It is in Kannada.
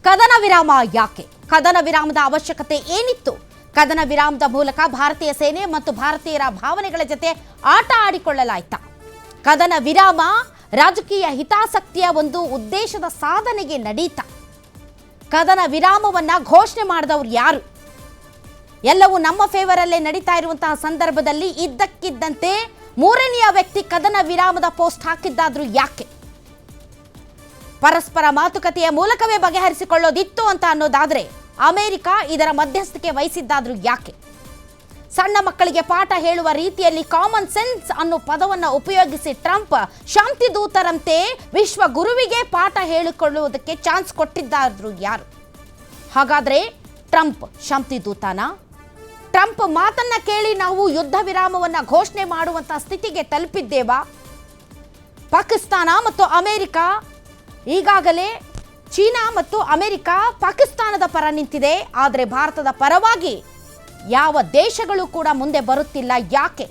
ಕದನ ವಿರಾಮ ಯಾಕೆ? ಕದನ ವಿರಾಮದ ಅವಶ್ಯಕತೆ ಏನಿತ್ತು? ಕದನ ವಿರಾಮದ ಮೂಲಕ ಭಾರತೀಯ ಸೇನೆ ಮತ್ತು ಭಾರತೀಯರ ಭಾವನೆಗಳ ಜೊತೆ ಆಟ ಆಡಿಕೊಳ್ಳಲಾಯ್ತಾ? ಕದನ ವಿರಾಮ ರಾಜಕೀಯ ಹಿತಾಸಕ್ತಿಯ ಒಂದು ಉದ್ದೇಶದ ಸಾಧನೆಗೆ ನಡೀತಾ? ಕದನ ವಿರಾಮವನ್ನ ಘೋಷಣೆ ಮಾಡಿದವರು ಯಾರು? ಎಲ್ಲವೂ ನಮ್ಮ ಫೇವರಲ್ಲೇ ನಡೀತಾ ಇರುವಂತಹ ಸಂದರ್ಭದಲ್ಲಿ ಇದ್ದಕ್ಕಿದ್ದಂತೆ ಮೂರನೆಯ ವ್ಯಕ್ತಿ ಕದನ ವಿರಾಮದ ಪೋಸ್ಟ್ ಹಾಕಿದ್ದಾದ್ರೂ ಯಾಕೆ? ಪರಸ್ಪರ ಮಾತುಕತೆಯ ಮೂಲಕವೇ ಬಗೆಹರಿಸಿಕೊಳ್ಳೋದಿತ್ತು ಅಂತ ಅನ್ನೋದಾದ್ರೆ ಅಮೆರಿಕ ಇದರ ಮಧ್ಯಸ್ಥಿಕೆ ವಹಿಸಿದ್ದಾದ್ರೂ ಯಾಕೆ? ಸಣ್ಣ ಮಕ್ಕಳಿಗೆ ಪಾಠ ಹೇಳುವ ರೀತಿಯಲ್ಲಿ ಕಾಮನ್ ಸೆನ್ಸ್ ಅನ್ನೋ ಪದವನ್ನು ಉಪಯೋಗಿಸಿ ಟ್ರಂಪ್ ಶಾಂತಿ ದೂತರಂತೆ ವಿಶ್ವ ಗುರುವಿಗೆ ಪಾಠ ಹೇಳಿಕೊಳ್ಳುವುದಕ್ಕೆ ಚಾನ್ಸ್ ಕೊಟ್ಟಿದ್ದಾದ್ರೂ ಯಾರು? ಹಾಗಾದ್ರೆ ಟ್ರಂಪ್ ಶಾಂತಿ ದೂತನ? ಟ್ರಂಪ್ ಮಾತನ್ನ ಕೇಳಿ ನಾವು ಯುದ್ಧ ವಿರಾಮವನ್ನ ಘೋಷಣೆ ಮಾಡುವಂತ ಸ್ಥಿತಿಗೆ ತಲುಪಿದ್ದೇವಾ? ಪಾಕಿಸ್ತಾನ ಮತ್ತು ಅಮೆರಿಕ ಈಗಾಗಲೇ ಚೀನಾ ಮತ್ತು ಅಮೆರಿಕ ಪಾಕಿಸ್ತಾನದ ಪರ ನಿಂತಿದೆ. ಆದರೆ ಭಾರತದ ಪರವಾಗಿ ಯಾವ ದೇಶಗಳು ಕೂಡ ಮುಂದೆ ಬರುತ್ತಿಲ್ಲ. ಯಾಕೆ?